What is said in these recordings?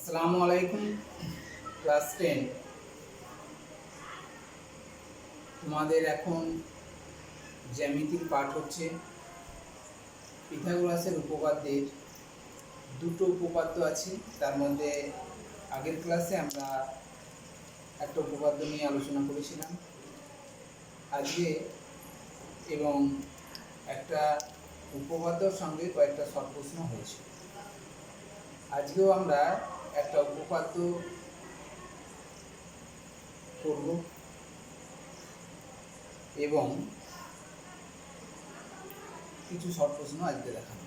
আসসালামু আলাইকুম। ক্লাস 10 তোমাদের এখন জ্যামিতির পাঠ হচ্ছে। পিথাগোরাসের উপপাদ্যের দুটো উপপাদ্য আছে, তার মধ্যে আগের ক্লাসে আমরা একটা উপপাদ্য নিয়ে আলোচনা করেছিলাম। আজকে এবং একটা উপপাদ্যর সঙ্গে কয়েকটা শর্ট প্রশ্ন হয়েছে। আজকেও আমরা একটা উপপাদ্য করব এবং কিছু শর্ট প্রশ্ন আজকে দেখাবো।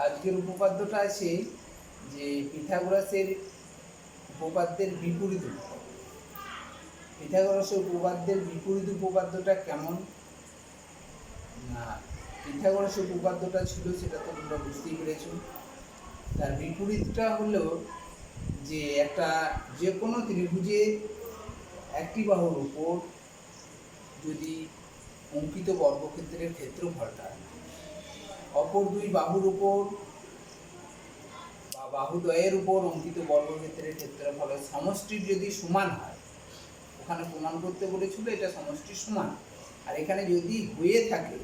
আজকের উপপাদ্যটা আছে যে পিথাগোরাসের উপপাদ্যের বিপরীত উপপাদ্য। পিথাগোরাসের উপপাদ্যের বিপরীত উপপাদ্যটা কেমন না, পিথাগোরাসের উপপাদ্যটা ছিল সেটা তো তোমরা বুঝতেই পেরেছো। তার বিপরীতটা হলো যে একটা যে কোনো ত্রিভুজের একটি বাহুর উপর যদি অঙ্কিত বর্গক্ষেত্রের ক্ষেত্রফলটা অপর দুই বাহুর উপর বা বাহুদ্বয়ের উপর অঙ্কিত বর্গক্ষেত্রের ক্ষেত্রফলের সমষ্টির যদি সমান হয়, ওখানে প্রমাণ করতে বলেছিল এটা সমষ্টির সমান, আর এখানে যদি হয়ে থাকে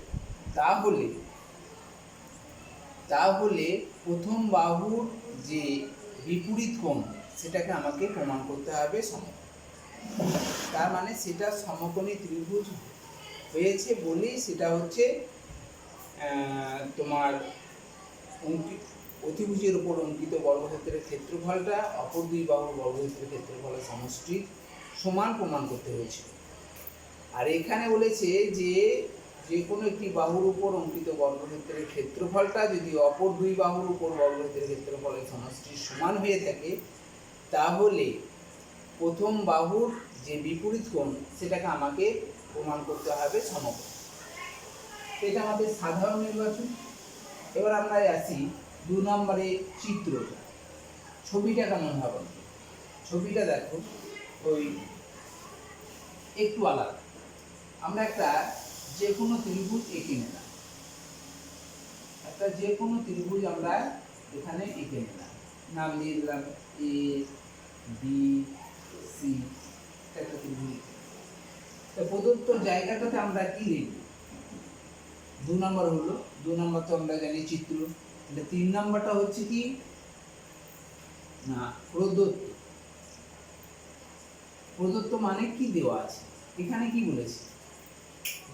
তাহলে তাহলে প্রথম বাহুর যে বিপরীত কোণ সেটাকে আমাকে প্রমাণ করতে হবে সমকোণ। তার মানে সেটা সমকোণী ত্রিভুজ হয়েছে বলেই সেটা হচ্ছে তোমার অতিভুজের উপর অঙ্কিত বর্গক্ষেত্রের ক্ষেত্রফলটা অপর দুই বাহুর বর্গক্ষেত্রের ক্ষেত্রফলের সমষ্টির সমান প্রমাণ করতে হয়েছিল। আর এখানে বলেছে যে যে কোনো একটি বাহুর উপর অঙ্কিত বর্গক্ষেত্রের ক্ষেত্রফলটা যদি অপর দুই বাহুর উপর বর্গক্ষেত্রের ক্ষেত্রফলের সমষ্টির সমান হয়ে থাকে তাহলে প্রথম বাহুর যে বিপরীত কোণ সেটাকে আমাকে প্রমাণ করতে হবে সমকোণ। এটা আমাদের সাধারণ নির্বাচন। এবার আমরা আসি 2 নম্বরে চিত্রটা। ছবিটা কেমন হবে? ছবিটা দেখো ওই একটু আলাদা। আমরা একটা যে কোনো ত্রিভুজ এঁকে নিলাম, একটা যে কোনো ত্রিভুজ আমরা এখানে এঁকে নিলাম, নাম দিয়ে দিলাম এ বি সি, একটা ত্রিভুজ। তো প্রদত্ত জায়গাটাতে আমরা কি লিখব? 2 নম্বর হলো, 2 নম্বর তো আমরা জানি চিত্র। 3 নম্বরটা হচ্ছে কি না প্রদত্ত। প্রদত্ত মানে কি দেওয়া আছে, এখানে কি বলেছে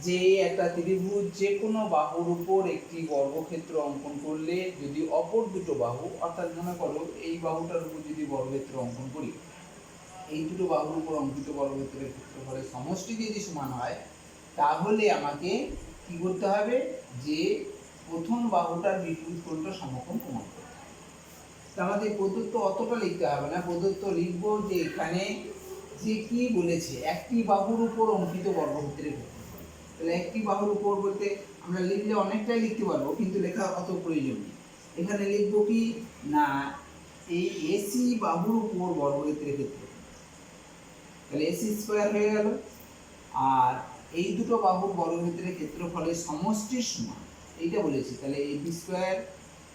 যে একটা ত্রিভুজ যে কোনো বাহুর উপর একটি বর্গক্ষেত্র অঙ্কন করলে যদি অপর দুটো বাহু, অর্থাৎ মনে করো এই বাহুটার উপর যদি বর্গক্ষেত্র অঙ্কন করি, এই দুটো বাহুর উপর অঙ্কিত বর্গক্ষেত্রের ক্ষেত্রফলের সমষ্টি যদি সমান হয় তাহলে আমাকে কি করতে হবে যে প্রথম বাহুটার বিপরীত কোণটা সমকোণ প্রমাণ করতে হবে। আমাদের প্রদত্ত অতটা লিখতে হবে না, প্রদত্ত লিখব যে এখানে যে কি বলেছে একটি বাহুর উপর অঙ্কিত বর্গক্ষেত্রের ক্ষেত্রফল। তাহলে একটি বাহুর উপর বলতে আমরা লিখলে অনেকটাই লিখতে পারবো, কিন্তু লেখা অত প্রয়োজন নেই। এখানে লিখব কি না এই এসি বাহুর উপর বর্গক্ষেত্রের ক্ষেত্রফল, তাহলে এসি স্কয়ার হয়ে গেল। আর এই দুটো বাহুর বর্গক্ষেত্রের ক্ষেত্রফলের সমষ্টির সমান এইটা বলেছি, তাহলে AB square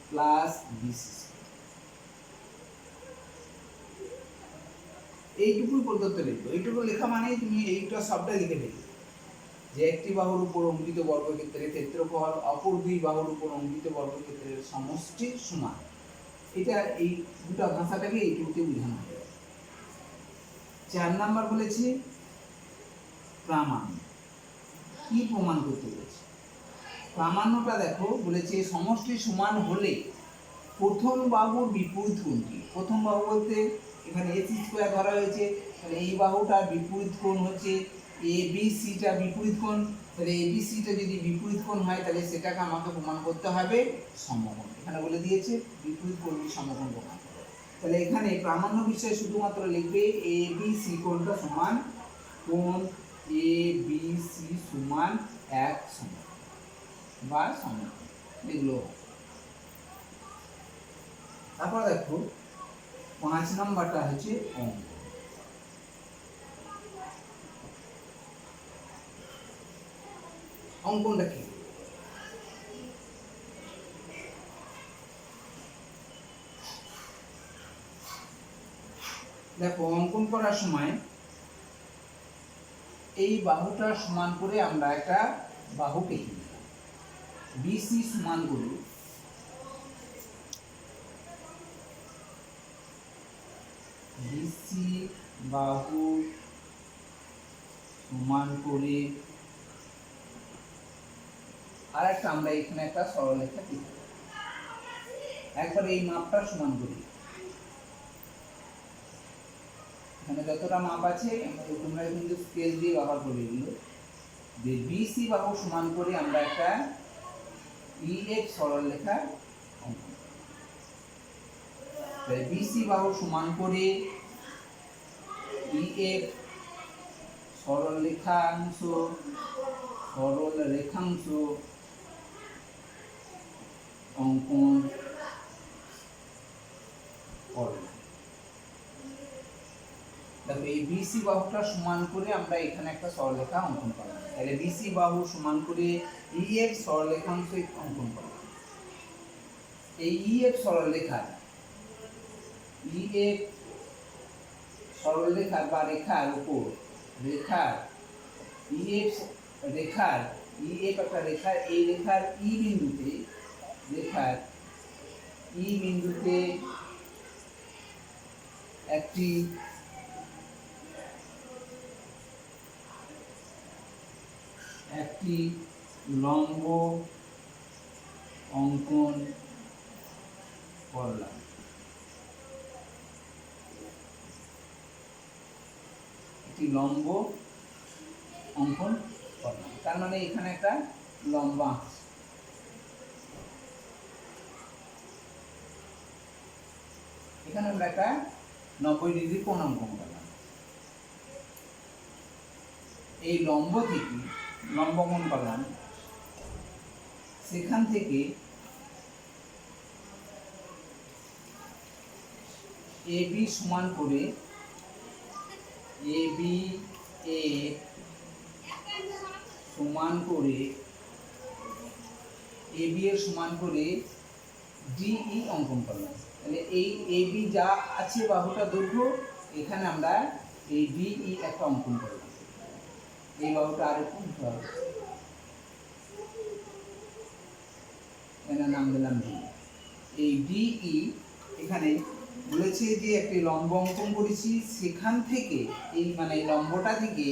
plus BC square. এইটুকুই প্রদত্ত লিখবো। এইটুকু লেখা মানেই তুমি এইটা সবটা লিখে ফেলবে যে একটি বাহুর উপর অঙ্কিত বর্গক্ষেত্রের ক্ষেত্রফল অপর দুই বাহুর উপর অঙ্কিত বর্গক্ষেত্রের সমষ্টির সমান। এটা এই দুটো ভাষাটাকে এইটুকুতে বোঝানো হয়। 4 নাম্বার বলেছি প্রামাণ্য। কি প্রমাণ করতে বলেছে? প্রামাণ্যটা দেখো বলেছে সমষ্টি সমান হলে প্রথম বাহুর বিপরীত কোণটি, প্রথম বাহু বলতে এখানে এসি স্কয়ার ধরা হয়েছে, তাহলে এই বাহুটার বিপরীত কোণ হচ্ছে এ বি সিটা বিপরীত কোণ। তাহলে এ বি সিটা যদি বিপরীত কোণ হয় তাহলে সেটাকে আমাকে প্রমাণ করতে হবে সমকোণ। এখানে বলে দিয়েছে বিপরীত কোণটি সমকোণ প্রমাণ করো। তাহলে এখানে প্রামাণ্য বিষয়ে শুধুমাত্র লিখবে এ বি সি কোণটা সমান কোণ এ বি সি সমান এক সমকোণ বা সমকোণ, এগুলো। তারপর দেখো 5 নম্বরটা হচ্ছে অঙ্ক। অঙ্কনটা কি? দেখো অঙ্কন করার সময় এই বাহুটা সমান করে আমরা একটা বাহু কেটে নিলাম। বিসি সমান করে বিসি বাহু সমান করে আর একটা আমরা এখানে একটা সরলরেখা দিই। একবার এই মাপটা সমান করি, এখানে যতটা মাপ আছে তোমরা কিন্তু স্কেল দিয়ে ব্যবহার করে এগুলো যে বিসি বাহু সমান করে আমরা একটা ইএফ সরলরেখা অঙ্কন করি। তাই বিসি বাহু সমান করে ইএফ সরলরেখাংশ অঙ্কন করলাম। দেখো এই বিসি বাহুটা সমান করে আমরা এখানে একটা সরলরেখা অঙ্কন করলাম। তাহলে বিসি বাহু সমান করে ইএফ সরলরেখাংশ অঙ্কন করলাম। এই ইএফ সরলরেখার বা রেখার উপর ইএফ একটা রেখার এই রেখার ই বিন্দুতে একটি লম্ব অঙ্কন করলাম। একটি লম্ব অঙ্কন করলাম, তার মানে এখানে একটা লম্ব আঁকছি। এখানে আমরা একটা 90 ডিগ্রি কোণ অঙ্কন করলাম। এই লম্ব থেকে লম্ব অঙ্কন করলাম, সেখান থেকে এবি সমান করে এবি এ সমান করে এবি এর সমান করে ডিই অঙ্কন করলাম। তাহলে এই এবি যা আছে বাহুটা দৈর্ঘ্য, এখানে আমরা এই ডিই একটা অঙ্কন করলাম। এই বাহুটা আরেকটু উঠতে হবে, এখানে নাম দিলাম ডি। এই ডিই এখানে বলেছে যে একটি লম্ব অঙ্কন করেছি, সেখান থেকে এই মানে লম্বটা থেকে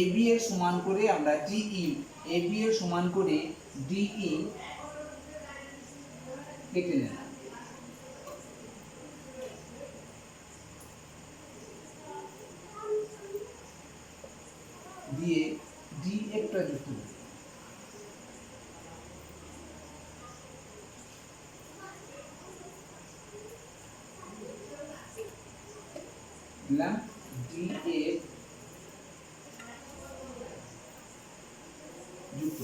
এবি এর সমান করে আমরা এবি এর সমান করে ডিই কেটে নিলাম। দিয়ে ডিএফটা যুক্ত করি। দিলাম ডিএফ যুক্ত।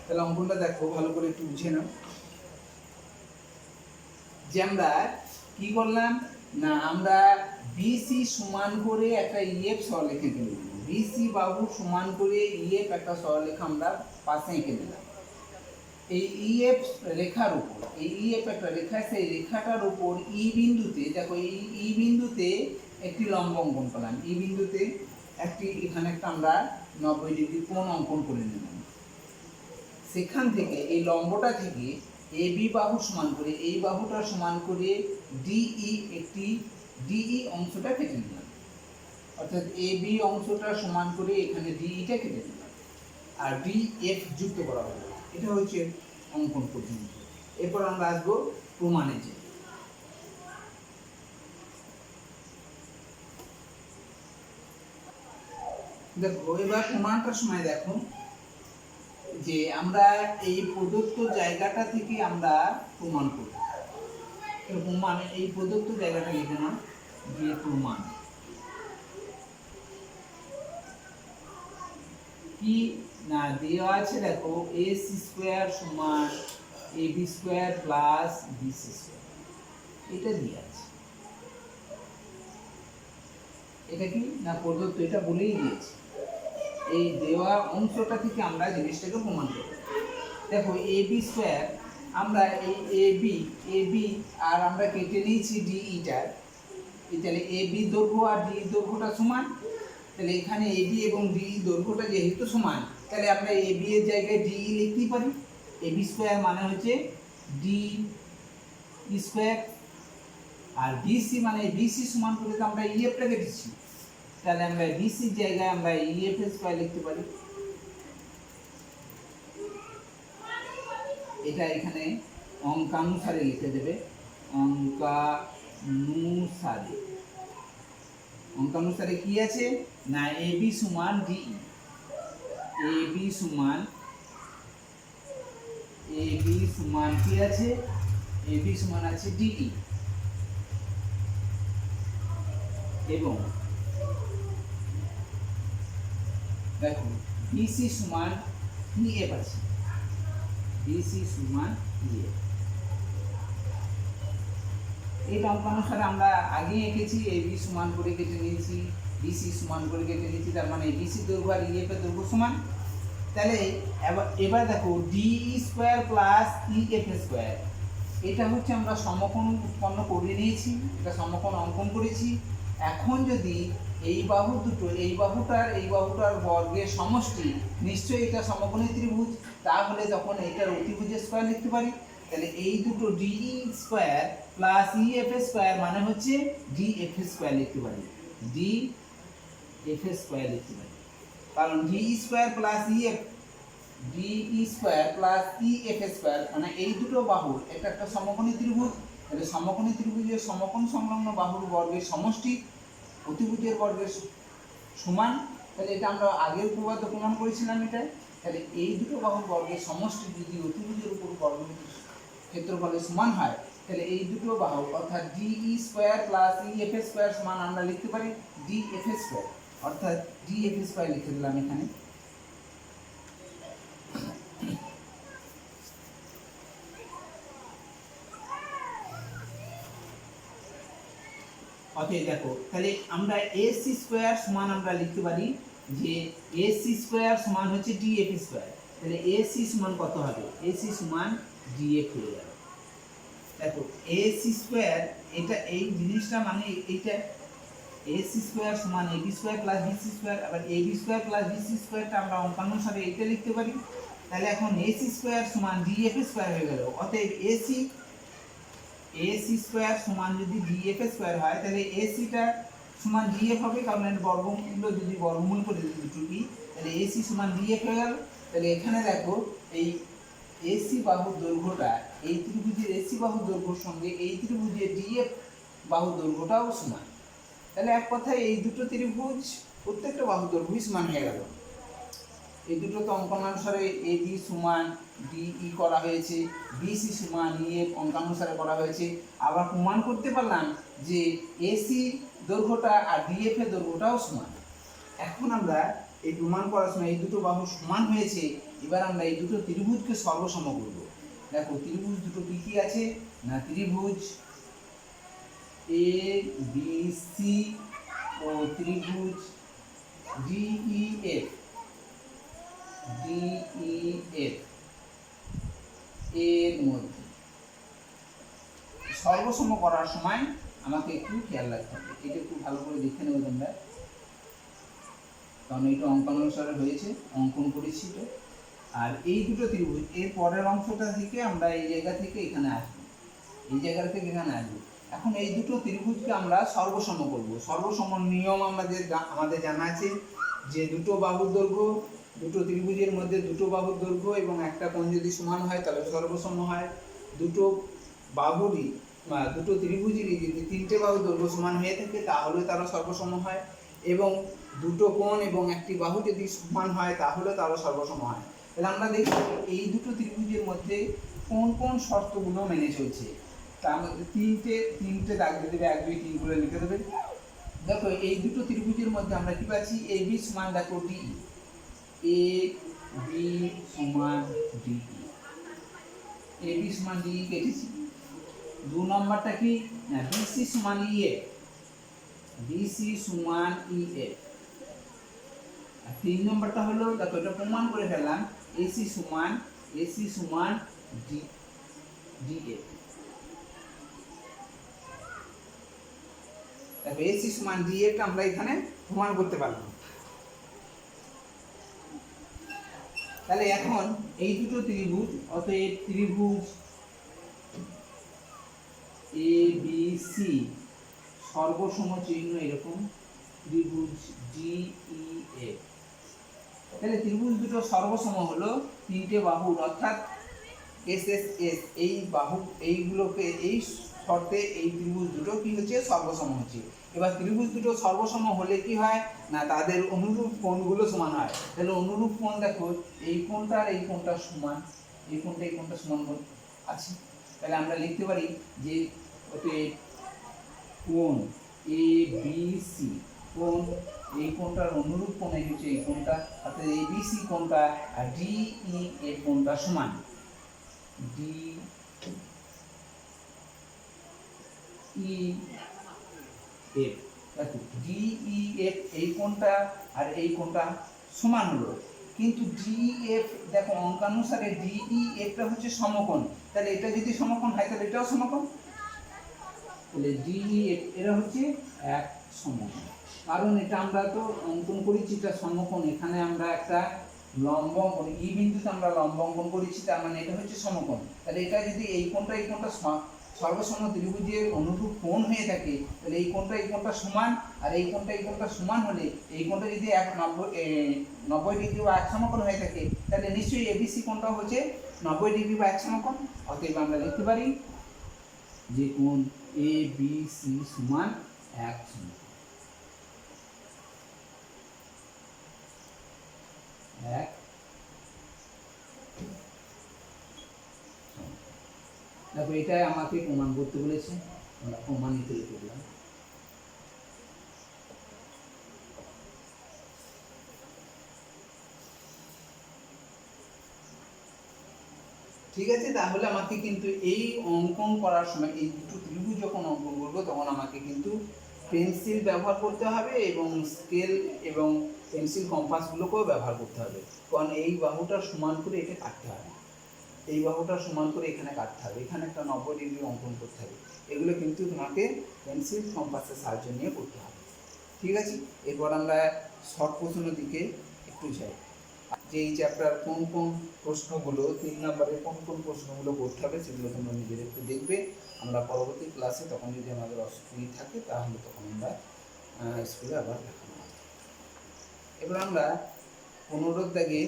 তাহলে অঙ্কনটা দেখো ভালো করে একটু বুঝে নাও যে আমরা কি করলাম না, আমরা বিসি সমান করে একটা ইএফ সরলরেখা এঁকে দিলাম। বিসি বাহু সমান করে ইএফ একটা সরলরেখা আমরা পাশে এঁকে দিলাম। এই ইএফ রেখার উপর এই ইএফ একটা রেখা, সেই রেখাটার উপর ই বিন্দুতে দেখো এই ই বিন্দুতে একটি লম্ব অঙ্কন করলাম। ই বিন্দুতে একটি এখানে একটা আমরা 90 ডিগ্রি কোণ অঙ্কন করে নিলাম। সেখান থেকে এই লম্বটা থেকে এবি বাহু সমান করে এই বাহুটা সমান করে ডিই একটি ডিই অংশটা কেটে নিলাম। অর্থাৎ এবি অংশটা সমান করে এখানে ডিইটা কেটে নিলাম আর ডিএফ যুক্ত করা হলো। এটা হচ্ছে অঙ্কন পদ্ধতি। এরপর আমরা আসবো প্রমাণে। যে দেখো এবার প্রমাণটার সময় দেখো যে আমরা এই প্রদত্ত জায়গাটা থেকে আমরা প্রমাণ করব। প্রমাণ এই প্রদত্ত জায়গাটা লিখে নাও যে প্রমাণ কি না দেওয়া আছে। দেখো এস স্কোয়ার সমান AB square plus BC square, এটা দিয়ে আছে। এটা কি না প্রদত্ত, এটা বলেই দিয়েছে। এই দেওয়া অংশটা থেকে আমরা জিনিসটাকে প্রমাণ করব। দেখো এবি স্কোয়ার আমরা এই এবি আর আমরা কেটে নিয়েছি ডিইটার, তাহলে এবি দৈর্ঘ্য আর ডি দৈর্ঘ্যটা সমান। তাহলে এখানে এবি এবং ডি দৈর্ঘ্যটা যেহেতু সমান, তাহলে আমরা এবি এর জায়গায় ডিই লিখতেই পারি। এবি স্কোয়ার মানে হচ্ছে ডি স্কোয়ার, আর বিসি মানে বিসি সমান করে তো আমরা ইএফটা কেটেছি, তাহলে আমরা বিসির জায়গায় আমরা ইএফ স্কোয়ার লিখতে পারি। এটা এখানে অঙ্কানুসারে লিখে দেবে, অঙ্কানুসারে কি আছে না এবি সমান ডিই, এবি সমান কি আছে, এবি সমান আছে ডিই, এবং দেখো বিসি সমান ইএফ আছে, বিসি সমান ইএফ। এই অঙ্কানুসারে আমরা আগে এঁকেছি, এবি সমান করে কেটে নিয়েছি, বিসি সমান করে কেটে নিয়েছি, তার মানে বিসি দৈর্ঘ্য আর ইএফ এর দৈর্ঘ্য সমান। তাহলে এবার দেখো D square plus EF square, এটা হচ্ছে আমরা সমকোণ উৎপন্ন করে নিয়েছি, এটা সমকোণ অঙ্কন করেছি। এখন যদি এই বাহু দুটো, এই বাহুটার বর্গের সমষ্টি, নিশ্চয়ই এটা সমকোণী ত্রিভুজ, তাহলে তখন এটার অতিভুজের স্কোয়ার লিখতে পারি। তাহলে এই দুটো DE square plus EF square মানে হচ্ছে ডিএফ স্কোয়ার লিখতে পারি, ডিএফ স্কোয়ার লিখতে পারি, কারণ DE square plus EF, DE square plus EF square মানে এই দুটো বাহুর এটা একটা সমকোণী ত্রিভুজ। তাহলে সমকোণী ত্রিভুজের সমকোণ সংলগ্ন বাহুর বর্গের সমষ্টি অতিভুজের বর্গের সমান। তাহলে এটা আমরা আগের উপপাদ্য প্রমাণ করেছিলাম এটা। তাহলে এই দুটো বাহুর বর্গের সমষ্টি যদি অতিভুজের উপর বর্গ ক্ষেত্রফলের সমান হয়, তাহলে এই দুটো বাহু অর্থাৎ DE square plus EF square সমান আমরা লিখতে পারি ডিএফ স্কোয়ার, অর্থাৎ ডিএফ স্কোয়ার লিখে দিলাম এখানে। অতএব দেখো তাহলে আমরা এসি স্কোয়ার সমান আমরা লিখতে পারি যে এসি স্কোয়ার সমান হচ্ছে ডিএফ স্কোয়ার। তাহলে এসি সমান কত হবে, এসি সমান ডিএফ হয়ে যাবে। দেখো এসি স্কোয়ার, এটা এই জিনিসটা মানে এইটা এসি স্কোয়ার সমান AB square plus BC square, আবার এবি স্কোয়ার প্লাস বিসি স্কোয়ারটা আমরা অঙ্কানুসারে এইটা লিখতে পারি। তাহলে এখন এসি স্কোয়ার সমান ডিএফ স্কোয়ার হয়ে গেল। অতএব এসি স্কোয়ার সমান যদি ডিএফ স্কোয়ার হয়, তাহলে এসিটা সমান ডিএফ হবে, কারণ এর বর্গমূল যদি বর্গমূল করে দিই দুটোকে, তাহলে এসি সমান ডিএফ হয়ে গেল। তাহলে এখানে দেখো এই এসি বাহুর দৈর্ঘ্যটা এই ত্রিভুজের এসি বাহুর দৈর্ঘ্যের সঙ্গে এই ত্রিভুজের ডিএফ বাহুর দৈর্ঘ্যটাও সমান। তাহলে এক কথায় এই দুটো ত্রিভুজ প্রত্যেকটা বাহুর দৈর্ঘ্যই সমান হয়ে গেল। এই দুটো তো অঙ্কনানুসারে এবি সমান ডিই করা হয়েছে, বিসি সমান ইএফ অঙ্কানুসারে করা হয়েছে। আবার প্রমাণ করতে পারলাম যে এসি দৈর্ঘ্যটা আর ডিএফ এর দৈর্ঘ্যটাও সমান। এখন আমরা এই প্রমাণ করার সময় এই দুটো বাহু সমান হয়েছে, এবার আমরা এই দুটো ত্রিভুজকে সর্বসম করব। দেখো ত্রিভুজ দুটো কি কি আছে না, ত্রিভুজ এ বি সি ও ত্রিভুজ ডিইএফ এর মধ্যে সর্বসম করার সময় আমাকে একটু খেয়াল রাখতে হবে, এটা একটু ভালো করে দেখে নেবো তোমরা, কারণ এটা অঙ্কন অনুসারে হয়েছে, অঙ্কন করেছি তো। আর এই দুটো ত্রিভুজ এর পরের অংশটা থেকে আমরা এই জায়গা থেকে এখানে আসবো, এই জায়গা থেকে এখানে আসবো। এখন এই দুটো ত্রিভুজকে আমরা সর্বসম করব। সর্বসম নিয়ম আমাদের জানা আছে যে দুটো বাহুর দৈর্ঘ্য, দুটো ত্রিভুজের মধ্যে দুটো বাহুর দৈর্ঘ্য এবং একটা কোণ যদি সমান হয় তাহলে সর্বসম হয়। দুটো বাহুরই দুটো ত্রিভুজেরই যদি তিনটে বাহুর দৈর্ঘ্য সমান হয়ে থাকে তাহলে তারা সর্বসম হয়, এবং দুটো কোণ এবং একটি বাহু যদি সমান হয় তাহলে তারা সর্বসম হয়। তাহলে আমরা দেখি এই দুটো ত্রিভুজের মধ্যে কোন কোন শর্তগুলো মেনে চলছে। তার মধ্যে তিনটে দাগ দিয়ে দেবে, 1 2 3 করে লিখে দেবে। দেখো এই দুটো ত্রিভুজের মধ্যে আমরা কি পাচ্ছি, এ বি সমান দেখো ডি, এ বি সমান ডি, এ বি সমান ডি কেটেছি। 2 নম্বরটা কি না বিসি সমান ইএফ, বিসি সমান ইএফ। আর 3 নম্বরটা হলো দেখো এটা প্রমাণ করে ফেললাম এসি সমান ডি, ডিএফ। দেখো এসি সমান ডিএফ আমরা এখানে প্রমাণ করতে পারলাম। তাহলে এখন এই দুটো ত্রিভুজ, অতএব ত্রিভুজ এ বি সি সর্বসম চিহ্ন এরকম, ত্রিভুজ ডি ই এফ। তাহলে ত্রিভুজ দুটো সর্বসম হলো তিনটে বাহুর, অর্থাৎ এস এস এস, এই বাহু এইগুলোকে এই শর্তে এই ত্রিভুজ দুটো কি হচ্ছে সর্বসম হচ্ছে। এবার ত্রিভুজ দুটো সর্বসম হলে কি হয় না, তাদের অনুরূপ কোণগুলো সমান হয়। তাহলে অনুরূপ কোণ দেখো, এই কোণটা আর এই কোণটা সমান, এই কোণটা এই কোণটা সমান আছে। তাহলে আমরা লিখতে পারি যে কোণ এ বি সি, কোণ এই কোণটার অনুরূপ কোণ এই হচ্ছে এই কোণটা, অর্থাৎ এ বি সি কোণটা আর ডি ই এফ কোণটা সমান। ডি ই এফ, দেখো ডি ই এফ এই কোণটা আর এই কোণটা সমান হলো, কিন্তু ডি এফ দেখো অঙ্কানুসারে ডি ই এফটা হচ্ছে সমকোণ। তাহলে এটা যদি সমকোণ হয় তাহলে এটাও সমকোণ, তাহলে ডি ই এফ এরা হচ্ছে এক সমকোণ। কারণ এটা আমরা তো অঙ্কন করেছি এটা সমকোণ, এখানে আমরা একটা লম্ব অঙ্কন, ই বিন্দুতে আমরা লম্ব অঙ্কন করেছি, তার মানে এটা হচ্ছে সমকোণ। তাহলে এটা যদি এই কোণটা এই কোণটা সর্বসম ত্রিভুজের অনুরূপ কোণ হয়ে থাকে, তাহলে এই কোণটা এই কোণটা সমান, আর এই কোণটা এই কোণটা সমান হলে এই কোণটা যদি 90 ডিগ্রি বা এক সমকোণ হয়ে থাকে, তাহলে নিশ্চয়ই এবিসি কোণটা হচ্ছে 90 ডিগ্রি বা এক সমকোণ। অতএব আমরা লিখতে পারি যে কোণ এ বি সি সমান এক সমকোণ। এক দেখো এটাই আমাকে প্রমাণ করতে বলেছে, আমরা প্রমাণিত করলাম। ঠিক আছে, তাহলে আমাকে কিন্তু এই অঙ্কন করার সময় এই দুটো ত্রিভুজ যখন অঙ্কন করবো তখন আমাকে কিন্তু পেন্সিল ব্যবহার করতে হবে এবং স্কেল এবং পেন্সিল কম্পাসগুলোকেও ব্যবহার করতে হবে। কারণ এই বাহুটা সমান করে এটা কাটতে হবে, এই বাহুটা সমান করে এখানে কাটতে হবে, এখানে একটা 90 ডিগ্রি অঙ্কন করতে হবে। এগুলো কিন্তু তোমাকে পেন্সিল কম্পাসের সাহায্য নিয়ে করতে হবে। ঠিক আছে, এরপর আমরা শর্ট প্রশ্নের দিকে একটু যাই, যে এই চ্যাপ্টার কোন কোন প্রশ্নগুলো 3 নম্বরের কোন কোন প্রশ্নগুলো করতে হবে সেগুলো তোমরা নিজের একটু দেখবে। আমরা পরবর্তী ক্লাসে তখন যদি আমাদের অসুবিধা থাকে তাহলে তখন আমরা স্কুলে আবার দেখানো হবে। এবার আমরা 15 দাগে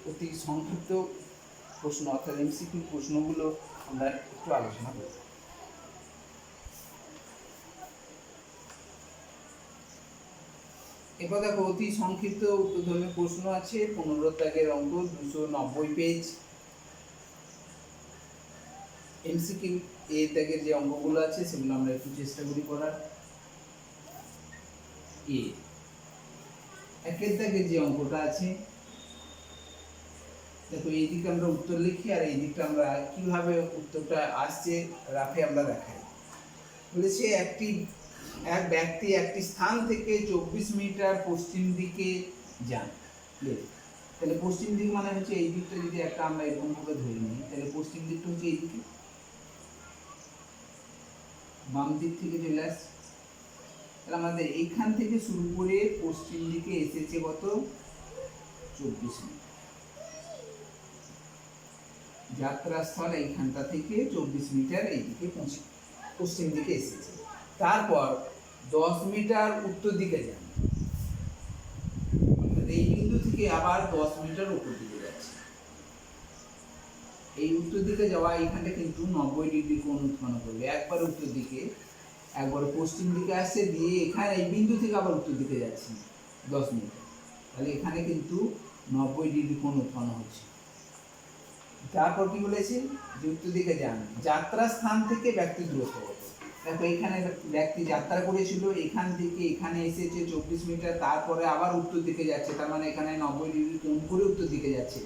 অতি সংক্ষিপ্ত প্রশ্ন অর্থাৎ এমসিকিউ প্রশ্নগুলো আমরা একটু আলোচনা করব। এবার দেখো অতি সংক্ষিপ্ত উত্তরধর্মী প্রশ্ন আছে, 15 দাগের অঙ্ক, 290 পেজ। এমসিকিউ এ দাগের যে অঙ্কগুলো আছে সেগুলো আমরা একটু চেষ্টা করি করার। এ একের দাগের যে অঙ্কটা আছে, দেখো এই দিকে আমরা উত্তর লিখি আর এই দিকটা আমরা কিভাবে উত্তরটা আসছে রাফে আমরা দেখাই। বলেছে এক ব্যক্তি একটি স্থান থেকে 24 মিটার পশ্চিম দিকে যান। তাহলে পশ্চিম দিক মানে হচ্ছে এই দিকটা, যদি একটা আমরা এরকম ভাবে ধরে নিই তাহলে পশ্চিম দিকটা হচ্ছে এই দিকে, বাম দিক থেকে চলে আসছে। তাহলে আমাদের এইখান থেকে শুরু করে পশ্চিম দিকে এসেছে কত 24 মিটার। যাত্রাস্থল এইখানটা থেকে 24 মিটার এইদিকে পশ্চিম দিকে এসেছে। তারপর 10 মিটার উত্তর দিকে যান, এই বিন্দু থেকে আবার 10 মিটার উত্তর দিকে যাচ্ছে। এই উত্তর দিকে যাওয়া এইখানটা কিন্তু 90 ডিগ্রি কোণ উৎপন্ন করবে, একবার উত্তর দিকে একবার পশ্চিম দিকে আসছে, দিয়ে এখানে এই বিন্দু থেকে আবার উত্তর দিকে যাচ্ছে 10 মিটার, তাহলে এখানে কিন্তু 90 ডিগ্রি কোণ উৎপন্ন হচ্ছে। তারপর কি বলেছে যে উত্তর দিকে যান, যাত্রা স্থান থেকে ব্যক্তি দূরত্ব কত। দেখো এখানে ব্যক্তি যাত্রা করেছিল, এখান থেকে এখানে এসেছে 24 মিটার, তারপরে আবার উত্তর দিকে যাচ্ছে, তার মানে এখানে 90 ডিগ্রি কোণ করে উত্তর দিকে যাচ্ছে,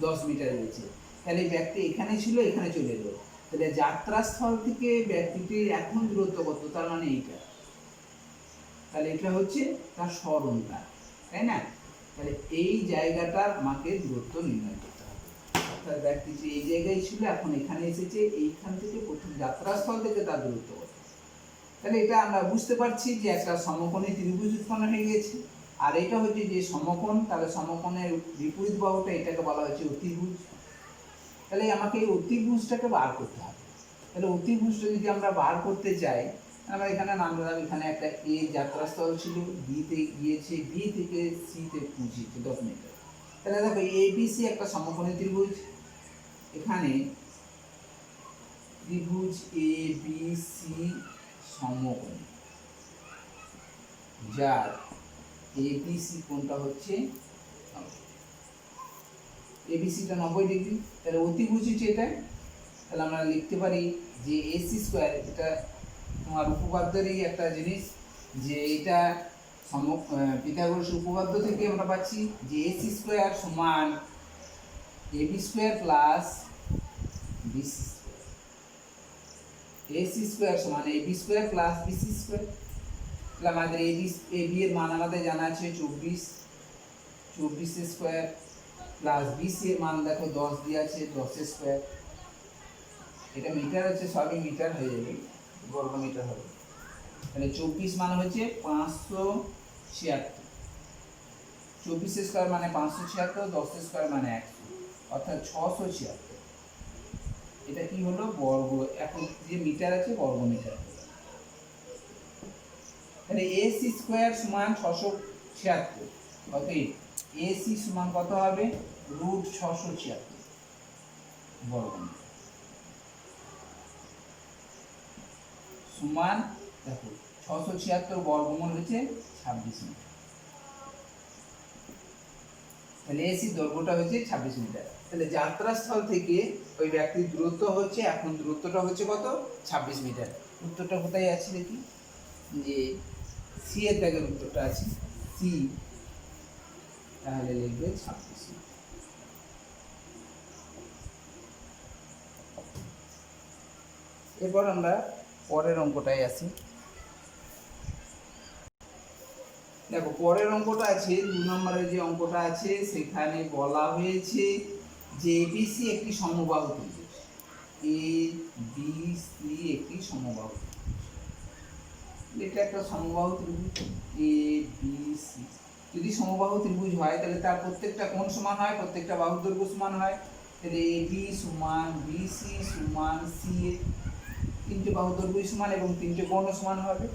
10 মিটার গেছে। তাহলে ব্যক্তি এখানে ছিল, এখানে চলে এলো, তাহলে যাত্রাস্থল থেকে ব্যক্তিটির এখন দূরত্ব কত, তার মানে এইটা, তাহলে এটা হচ্ছে তার স্মরণটা, তাই না? তাহলে এই জায়গাটার আমাকে দূরত্ব নির্ণয় করতে হবে। অর্থাৎ ব্যক্তিটি এই জায়গায় ছিল, এখন এখানে এসেছে, এইখান থেকে প্রথম যাত্রাস্থল থেকে তার দূরত্ব কত। তাহলে এটা আমরা বুঝতে পারছি যে একটা সমকোণী ত্রিভুজ উৎপন্ন হয়ে গেছে। আর এটা হচ্ছে যে সমকোণ, তাহলে সমকোণের বিপরীত বাহুটা, এটাকে বলা হচ্ছে অতিভুজ। তাহলে আমাকে এই অতিভুজটাকে বার করতে হবে। তাহলে অতিভুজটা যদি আমরা বার করতে চাই, আমরা এখানে নাম দিলাম, এখানে একটা এ যাত্রাস্থল ছিল, বি তে গিয়েছে, বি থেকে সি তে পৌঁছেছে 10 মিটার। তাহলে দেখো এবিসি একটা সমকোণী ত্রিভুজ। এখানে ত্রিভুজ এ বি সি সমকোণী, যার এবিসি কোণটা হচ্ছে এবিসিটা 90 ডিগ্রি। তাহলে অতিভুজ হচ্ছে এটা। তাহলে আমরা লিখতে পারি যে এসি স্কোয়ার, এটা তোমার উপপাদ্যেরই একটা জিনিস, যে এটা পিথাগোরাস উপপাদ্য থেকে আমরা পাচ্ছি যে এসি স্কোয়ার সমান AB square plus BC square. AC square সমান AB square plus BC square. তাহলে আমাদের এবি এর মান আমাদের জানা আছে 24, 24 স্কোয়ার প্লাস বিসি এর মান দেখো 10 দিয়ে আছে, 10 স্কোয়ার। এটা মিটার হচ্ছে, সবই মিটার হয়ে যাবে, বর্গ মিটার হবে। তাহলে 24 মান হচ্ছে 576, 24 স্কোয়ার মানে 576, 10 স্কোয়ার মানে 100, অর্থাৎ 676। এটা কি হলো, বর্গ, এখন যে মিটার আছে বর্গ মিটার। তাহলে এসি স্কোয়ার সমান 676, অতএব এসি সমান কত হবে, √676 বর্গ মিটার সমান, দেখো 676 বর্গমূল হচ্ছে 26 মিটার। তাহলে এসি দৈর্ঘ্যটা হচ্ছে 26 মিটার। তাহলে যাত্রাস্থল থেকে ওই ব্যক্তির দূরত্ব হচ্ছে, এখন দূরত্বটা হচ্ছে কত, 26 মিটার। উত্তরটা কোথায় আছে দেখি, যে সি এর দাগের উত্তরটা আছে, সি। তাহলে লিখবে 26 মিটার। এরপর আমরা পরের অঙ্কটায় আসি। দেখো পরের অঙ্কটা আছে, 2 নম্বরের যে অঙ্কটা আছে, সেখানে বলা হয়েছে যে এবিসি একটি সমবাহু ত্রিভুজ। এবিসি একটি সমবাহু ত্রিভুজ, এটা একটা সমবাহু ত্রিভুজ এবিসি। যদি সমবাহু ত্রিভুজ হয় তাহলে তার প্রত্যেকটা কোণ সমান হয়, প্রত্যেকটা বাহুর দৈর্ঘ্য সমান হয়। তাহলে এবি সমান বিসি সমান সিএ, তিনটে বাহুর দৈর্ঘ্য সমান এবং তিনটে কোণও সমান হবে।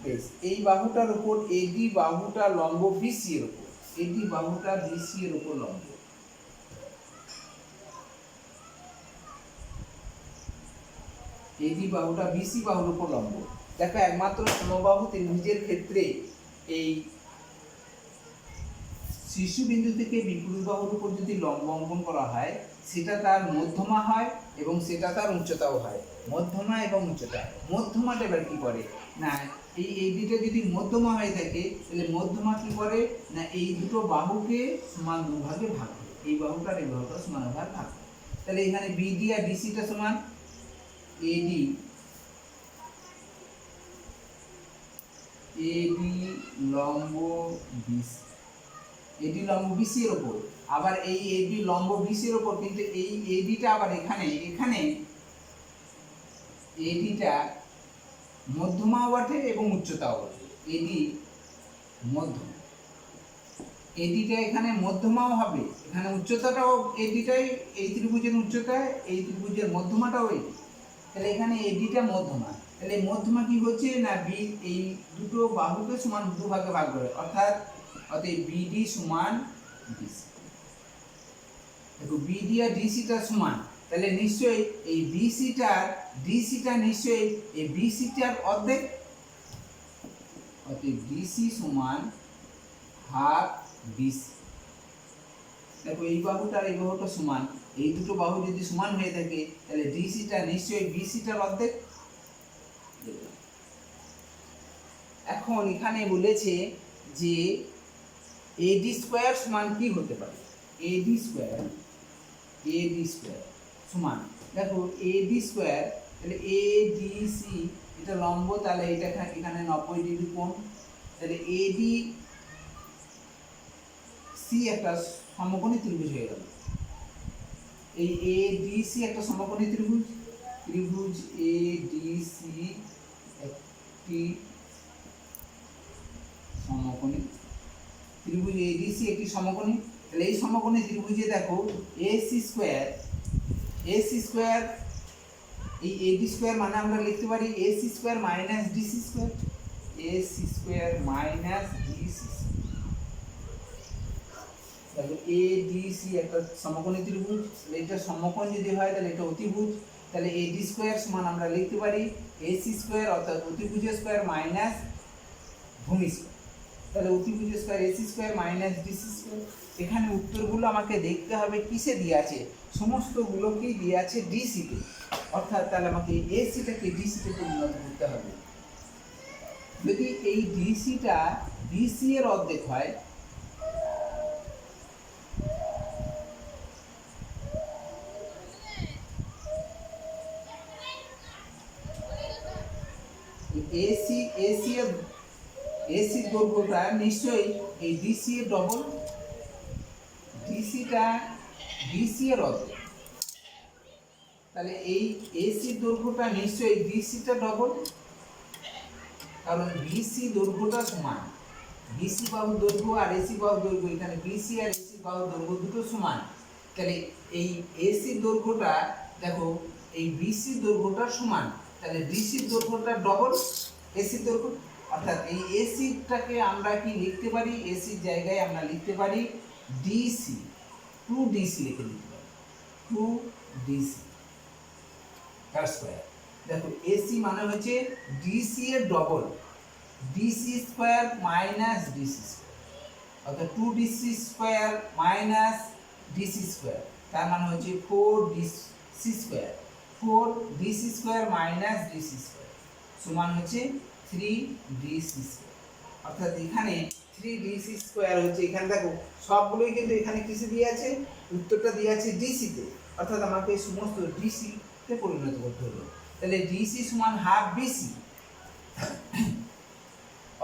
বেশ, এই বাহুটার উপর এডি বাহুটা লম্ব বিসি এর উপর, এডি বাহুটা বিসি এর উপর লম্ব। এডি বাহুটা বিসি বাহুর উপর লম্ব। দেখো একমাত্র সমবাহু ত্রিভুজের ক্ষেত্রে এই শীর্ষবিন্দু থেকে বিপরীত বাহুর উপর যদি লম্ব অঙ্কন করা হয়, সেটা তার মধ্যমা হয় এবং সেটা তার উচ্চতাও হয়। মধ্যমা এবং উচ্চতা, মধ্যমাটা এবার কি করে না, এই দুটো যদি মধ্যমা হয়ে থাকে তাহলে মধ্যমা কি করে না, এই দুটো বাহুকে সমান দুভাগে ভাগ করে, এই বাহুটার এই বাহুটা সমান ভাগ ভাগ করে। তাহলে এখানে বিডি আর বিসিটা সমান এডি, এডি লম্ব বিসি, এডি লম্ব বিসি এর উপর। আবার এই এডি লম্ব বিসি এর উপর, কিন্তু এই এডিটা আবার এখানে এডিটা মধ্যমাও বটে এবং উচ্চতাও বটে। এডি মধ্যম, এডিটা এখানে মধ্যমাও হবে, এখানে উচ্চতাটাও এডিটাই, এই ত্রিভুজের উচ্চতা, এই ত্রিভুজের মধ্যমাটাও এডি। তাহলে এখানে এডিটা মধ্যমা। তাহলে মধ্যমা কি হচ্ছে না, বি এই দুটো বাহুকে সমান দুভাগে ভাগ করে, অর্থাৎ বিডি সমান ডিসি। দেখো বিডি আর ডিসিটা সমান, তাহলে নিশ্চয়ই এই ডিসিটা নিশ্চয়ই এই বিসিটার অর্ধেক, অতএব ডিসি সমান হাফ বিসি। দেখো এই বাহুটা আর এই বাহুটা সমান, এই দুটো বাহু যদি সমান হয়ে থাকে তাহলে ডিসিটা নিশ্চয়ই বিসিটার অর্ধেক। এখন এখানে বলেছে যে এডি স্কোয়ার সমান কি হতে পারে, এডি স্কোয়ার সমান, দেখো এডি স্কোয়ার, তাহলে এডিসি এটা লম্ব, তাহলে এটা এখানে 90 ডিগ্রি কোণ। তাহলে এডি সি একটা সমকোণী ত্রিভুজ হয়ে গেল। এই এডিসি একটা সমকোণী ত্রিভুজ, ত্রিভুজ এডিসি একটি সমকোণী ত্রিভুজ, এডিসি একটি সমকোণী। তাহলে এই সমকোণী ত্রিভুজে দেখো এসি স্কোয়ার, এসি স্কোয়ার এই এডি স্কোয়ার মানে আমরা লিখতে পারি AC square minus DC square, AC square minus DC. দেখো এডিসি একটা সমকোণী ত্রিভুজ, এটা সমকোণ যদি হয় তাহলে এটা অতিভুজ, তাহলে এডি স্কোয়ার সমান আমরা লিখতে পারি এসি স্কোয়ার অর্থাৎ অতিভুজের স্কোয়ার মাইনাস ভূমি স্কোয়ার। তাহলে অতিভুজের square AC square minus DC square. এখানে উত্তরগুলো আমাকে দেখতে হবে কিসে দিয়ে আছে, সমস্তগুলোকেই দিয়ে আছে ডিসিতে, অর্থাৎ তাহলে আমাকে এসিটাকে ডিসিতে পরিণত করতে হবে। যদি এই ডিসিটা ডিসি এর অর্ধেক হয়, এসি এসি এর এসির দৈর্ঘ্যটা নিশ্চয়ই এই ডিসি এর ডবল, ডিসিটা ডিসি এর অর্ধেক, তাহলে এই এসির দৈর্ঘ্যটা নিশ্চয়ই ডিসিটা ডবল, কারণ বিসি দৈর্ঘ্যটা সমান, বিসি বাহুর দৈর্ঘ্য আর এসি বাহুর দৈর্ঘ্য, এখানে বিসি আর এসি বাহুর দৈর্ঘ্য দুটো সমান, তাহলে এই এসির দৈর্ঘ্যটা দেখো এই বিসির দৈর্ঘ্যটা সমান, তাহলে ডিসির দৈর্ঘ্যটা ডবল এসির দৈর্ঘ্য, অর্থাৎ এই এসিটাকে আমরা কি লিখতে পারি, এসির জায়গায় আমরা লিখতে পারি ডিসি, 2DC লিখে দিতে পারি, 2DC তার স্কয়ার। দেখো এসি মানে হচ্ছে ডিসি এর double, DC square minus DC square, অর্থাৎ 2DC square minus DC square, তার মানে হচ্ছে 4DC square, 4DC square minus DC square সমান হচ্ছে 3DC স্কয়ার। অর্থাৎ এখানে 3DC স্কয়ার হচ্ছে, এখানে দেখো সবগুলোই কিন্তু এখানে কিসে দিয়ে আছে, উত্তরটা দিয়ে আছে ডিসিতে, অর্থাৎ আমাকে সমস্ত ডিসিতে পরিণত করতে হলো। তাহলে ডিসি সমান হাফ বিসি,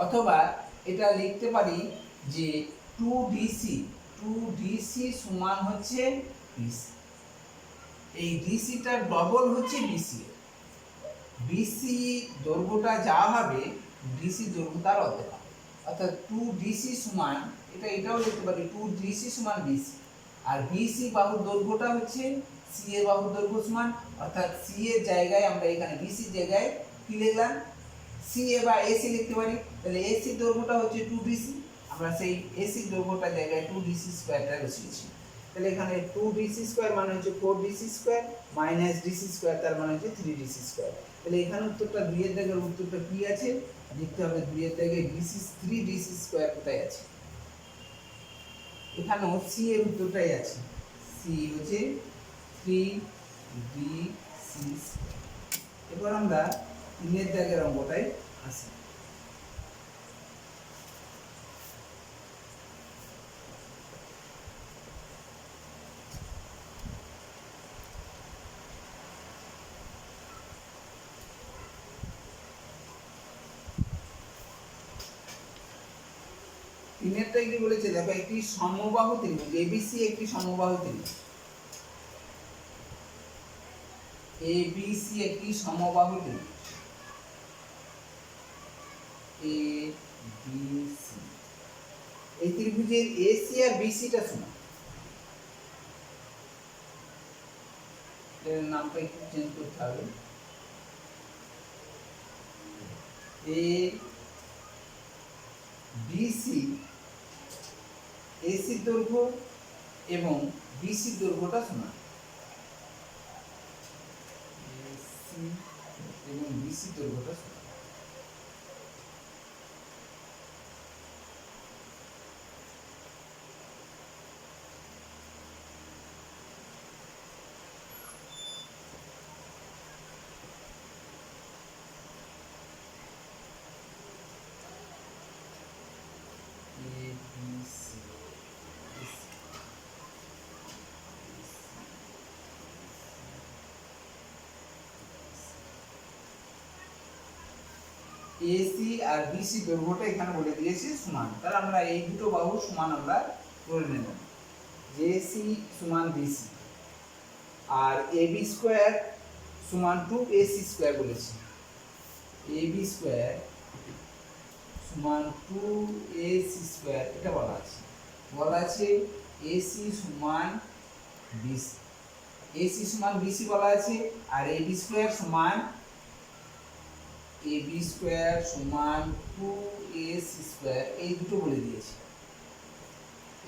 অথবা এটা লিখতে পারি যে 2DC সমান হচ্ছে বিসি, এই ডিসিটার ডবল হচ্ছে বিসি, বিসি দৈর্ঘ্যটা যা হবে ডিসি দৈর্ঘ্য তার অর্ধেক হবে, অর্থাৎ 2DC সমান এটাও লিখতে পারি 2DC সমান বিসি, আর বিসি বাহুর দৈর্ঘ্যটা হচ্ছে সি এর বাহুর দৈর্ঘ্য সমান, অর্থাৎ সি এর জায়গায় আমরা এখানে বিসি জায়গায় কি লিখলাম সি এ বা এসি লিখতে পারি, তাহলে এসি দৈর্ঘ্যটা হচ্ছে 2DC, আমরা সেই এসি দৈর্ঘ্যটা জায়গায় 2DC স্কয়ারটা বসিয়েছি, তাহলে এখানে 2DC স্কয়ার মানে হচ্ছে 4DC square minus DC square, তার মানে হচ্ছে 3DC স্কয়ার। তাহলে এখানে উত্তরটা 2 এর জায়গায় উত্তরটা কি আছে দেখতে হবে, 2 এর জায়গায় 3DC স্কয়ার কোথায় আছে, এখানেও সি এর উত্তরটাই আছে, সি হচ্ছে 3DC। এবার আমরা 3 এর জায়গার অঙ্কটাই আসি। তিনেরটাই কি বলেছে দেখো, একটি সমবাহু ত্রিভুজ এবিসি একটি সমবাহু ত্রিভুজ, এবিসি একটি সমবাহু ত্রিভুজ, এবিসি এই ত্রিভুজের এসি আর বিসিটা সমান, এর নামটা একটু চেঞ্জ করতে হবে, এ বিসি এসি দৈর্ঘ্য এবং বিসি দৈর্ঘ্যটা সমান, এসি এবং বিসি দৈর্ঘ্যটা সমান, এসি আর বিসি দৈর্ঘ্যটা এখানে বলে দিয়েছে সমান, তাহলে আমরা এই দুটো বাহু সমান আমরা করে নেব, যে এসি সমান বিসি, আর এবি স্কোয়ার সমান 2ac স্কোয়ার বলেছি। এবি স্কোয়ার সমান 2ac স্কোয়ার এটা বলা আছে এসি সমান বিসি, এসি সমান বিসি বলা আছে। আর এবি স্কোয়ার সমান 2ac স্কোয়ার এই দুটো বলে দিয়েছে।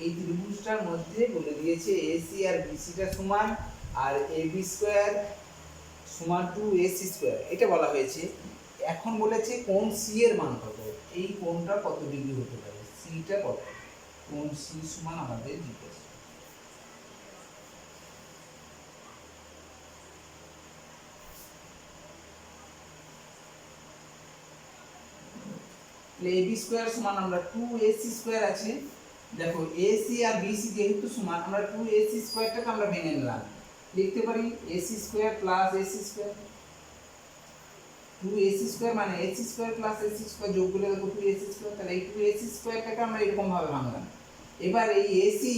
এই ত্রিভুজটার মধ্যে বলে দিয়েছে এসি আর বিসিটা সমান, আর এবি স্কোয়ার সমান 2ac স্কোয়ার এটা বলা হয়েছে। এখন বলেছে কোণ সি এর মান কত, এই কোণটা কত ডিগ্রি হতে পারে, সিটা কত, কোণ সি সমান আমাদের জিজ্ঞাসা। এবি স্কোয়ার সমান আমরা 2ac স্কোয়ার আছে, দেখো এসি আর বিসি যেহেতু সমান আমরা 2ac স্কোয়ারটাকে আমরা ভেঙে নিলাম, লিখতে পারি AC square plus AC square. 2ac square মানে AC square plus AC square যোগ করলে দেখো 2ac স্কোয়ার, তাহলে এই 2ac স্কোয়ারটাকে আমরা এরকম ভাবে ভাঙলাম। এবার এই এসি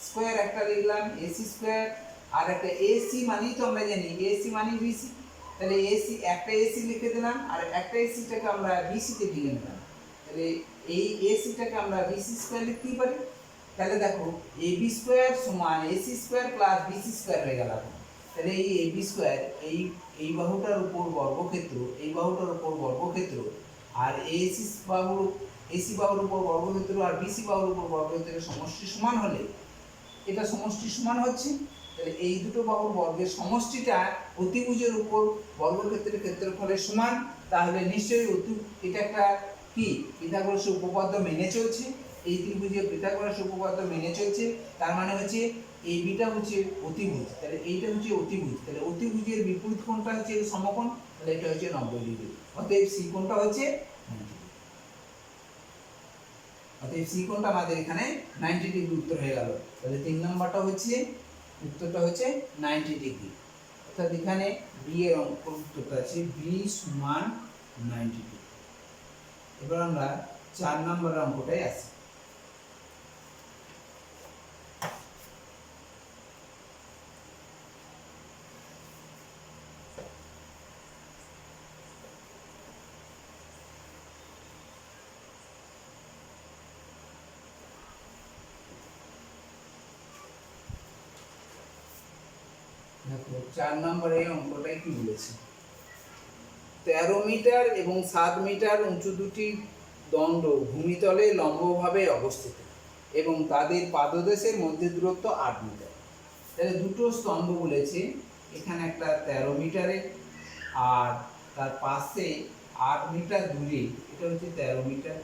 স্কোয়ার একটা লিখলাম এসি স্কোয়ার, আর একটা এসি মানেই তো আমরা জানি এসি মানে বিসি, তাহলে এসি একটা এসি লিখে দিলাম আর একটা এসিটাকে আমরা বিসিতে ভেঙে নিলাম, তাহলে এই এসিটাকে আমরা বিসি স্কোয়ার লিখতেই পারি। তাহলে দেখো এবি স্কোয়ার সমান AC square plus BC square হয়ে গেল। তাহলে এই এবি স্কোয়ার এই বাহুটার উপর বর্গক্ষেত্র, এই বাহুটার উপর বর্গক্ষেত্র, আর এসি বাহুর উপর বর্গক্ষেত্র আর বিসি বাহুর উপর বর্গক্ষেত্রের সমষ্টি সমান হলে এটা সমষ্টি সমান হচ্ছে, তাহলে এই দুটো বাহুর বর্গের সমষ্টিটা অতিভুজের উপর বর্গক্ষেত্রের ক্ষেত্রফলের সমান, তাহলে নিশ্চয়ই এটা একটা কি পিথাগোরাস উপপাদ্য মেনে চলছে, এই ত্রিভুজের পিথাগোরাস উপপাদ্য মেনে চলছে। তার মানে হচ্ছে এইটা হচ্ছে অতিভুজ, তাহলে এইটা হচ্ছে অতিভুজ, তাহলে অতিভুজের বিপরীত কোণটা হচ্ছে সমকোণ, তাহলে এটা হচ্ছে 90 ডিগ্রি। অতএব সি কোণটা হচ্ছে 90 ডিগ্রি। অতএব সি কোণটা আমাদের এখানে 90 ডিগ্রি উত্তর হয়ে গেল। তাহলে 3 নম্বরটা হচ্ছে উত্তরটা হচ্ছে 90 ডিগ্রি। অর্থাৎ এখানে বি এর উত্তরটা আছে বি সমান 90 ডিগ্রি। এবার আমরা 4 নম্বরের অঙ্কটাই আসি। দেখো 4 নম্বরে অঙ্কটাই কি বলেছে, 13 মিটার এবং 7 মিটার উঁচু দুটি দণ্ড ভূমিতলে লম্বভাবে অবস্থিত এবং তাদের পাদদেশের মধ্যে দূরত্ব 8 মিটার। তাহলে দুটো স্তম্ভ বলেছে, এখানে একটা 13 মিটারে আর তার পাশে 8 মিটার দূরে, এটা হচ্ছে 13 মিটার,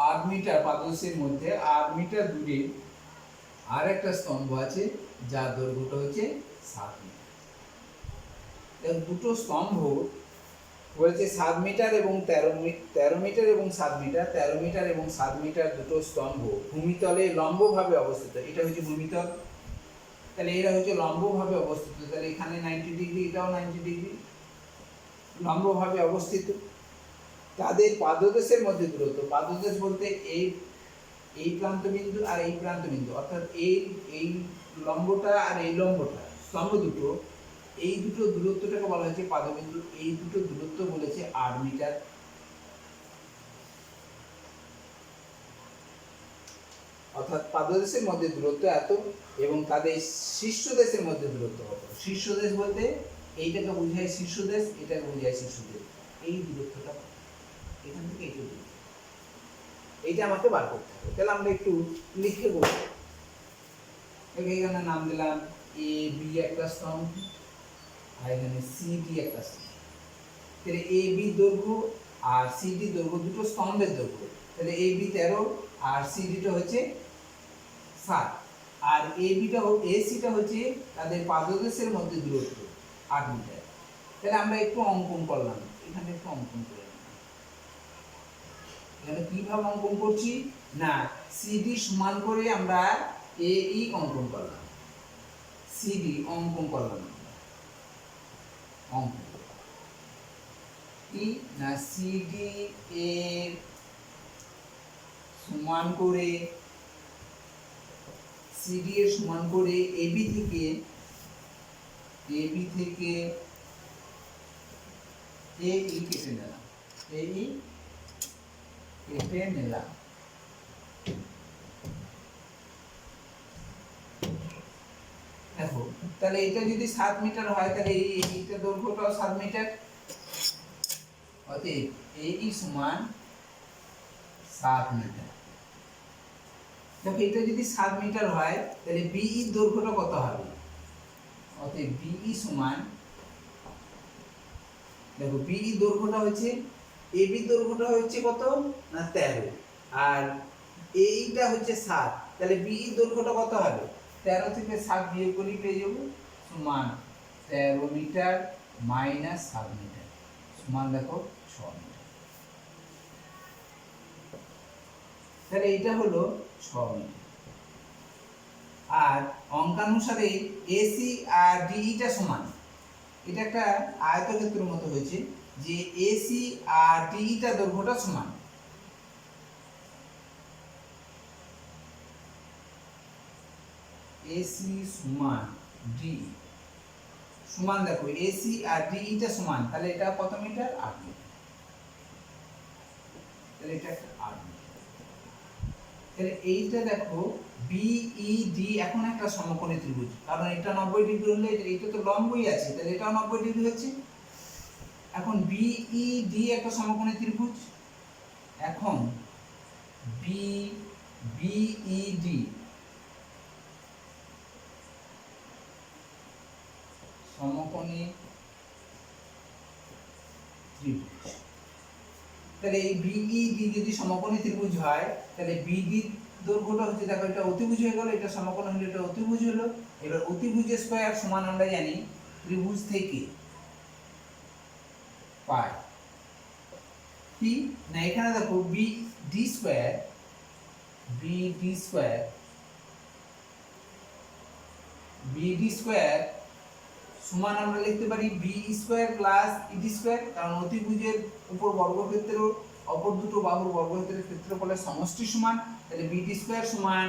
8 মিটার পাদদেশের মধ্যে 8 মিটার দূরে আর একটা স্তম্ভ আছে যার দৈর্ঘ্যটা হচ্ছে 7 মিটার। দুটো স্তম্ভ বলছে 7 মিটার এবং 13 মিটার এবং 7 মিটার, 13 মিটার এবং 7 মিটার দুটো স্তম্ভ ভূমিতলে লম্বভাবে অবস্থিত, এটা হচ্ছে ভূমিতল, তাহলে এরা হচ্ছে লম্বভাবে অবস্থিত, তাহলে এখানে 90 ডিগ্রি, এটাও 90 ডিগ্রি, লম্বভাবে অবস্থিত। তাদের পাদদেশের মধ্যে দূরত্ব, পাদদেশ বলতে এই প্রান্তবিন্দু আর এই প্রান্তবিন্দু, অর্থাৎ এই লম্বটা আর এই লম্বটা স্তম্ভ দুটো, এই দুটো দূরত্বটাকে বলা হচ্ছে পাদবিন্দু, এই দুটো দূরত্ব বলেছে 8 মিটার। অর্থাৎ পাদদেশের মধ্যে দূরত্ব এত এবং তাদের শীর্ষদেশের মধ্যে দূরত্ব কত। শীর্ষদেশ বলতে এইটাকে বোঝায় শীর্ষদেশ, এটাকে বোঝায় শীর্ষদেশ, এই দূরত্বটা এখান থেকে এইটা দূরত্ব, এইটা আমাকে বার করতে হবে। তাহলে আমরা একটু লিখে বলবো, এখানে নাম দিলাম এ বি একটা স্তম্ভ আর এখানে সি ডি একটা স্তম্ভ, তাহলে এ বি দৈর্ঘ্য আর সি ডি দৈর্ঘ্য দুটো স্তম্ভের দৈর্ঘ্য, তাহলে এ বি 13 আর সি ডিটা হচ্ছে 7, আর এ বিটা এ সিটা হচ্ছে তাদের পাদদেশের মধ্যে দূরত্ব 8 মিটার। তাহলে আমরা একটু অঙ্কন করলাম, এখানে একটু অঙ্কন করে এখানে কিভাবে অঙ্কন করছি না, সিডি সমান করে আমরা এ ই অঙ্কন করলাম, সিডি অঙ্কন করলাম, অঙ্কন কি না সিডি এর সমান করে সিডি এর সমান করে এবি থেকে এই কেটে নিলাম, এই কেটে নিলাম। দেখো তাহলে এটা যদি 7 মিটার হয় তাহলে এইটা দৈর্ঘ্যটাও 7 মিটার, অতএব এই সমান 7 মিটার। দেখো এটা যদি 7 মিটার হয় তাহলে বিই দৈর্ঘ্যটা কত হবে? অতএব বিই সমান, দেখো বিই দৈর্ঘ্যটা হচ্ছে, এবি দৈর্ঘ্যটা হচ্ছে কত না 13, আর এইটা হচ্ছে 7, তাহলে বিই দৈর্ঘ্যটা কত হবে? 13 থেকে 7 বিয়োগ করলে পেয়ে যাব সমান 13 মিটার মাইনাস 7 মিটার সমান দেখো 6 মিটার। তাহলে এটা হলো 6 মিটার। আর অঙ্কানুসারে এসি আর ডিইটা সমান, এটা একটা আয়তক্ষেত্রের মতো হয়েছে যে এসি আর ডিইটা দৈর্ঘ্যটা সমান। এসি সমান ডি সমান, দেখো এসি আর ডিইটা সমান, তাহলে এটা কত মিটার? 8 মিটার। তাহলে এটা একটা 8 মিটার। তাহলে এইটা দেখো বিইডি এখন একটা সমকোণী ত্রিভুজ, কারণ এটা 90 ডিগ্রি হলে এটা তো লম্বই আছে, তাহলে এটাও 90 ডিগ্রি হচ্ছে। এখন বিইডি একটা সমকোণী ত্রিভুজ, এখন বিইডি সমকোণী ত্রিভুজ। তাহলে এই বিইডি যদি সমকোণী ত্রিভুজ হয় তাহলে বিডি দৈর্ঘ্যটা হচ্ছে, দেখো এটা অতিভুজ হয়ে গেল, এটা সমকোণ হলে এটা অতিভুজ হলো। এবার অতিভুজের স্কয়ার সমান আমরা জানি ত্রিভুজ থেকে পাই কি না, এখানে দেখো বিডি স্কয়ার সমান আমরা লিখতে পারি B square plus ED square, কারণ অতিভুজের উপর বর্গক্ষেত্র অপর দুটো বাহুর বর্গক্ষেত্রের ক্ষেত্রফলের সমষ্টি সমান, তাহলে বিডি স্কয়ার সমান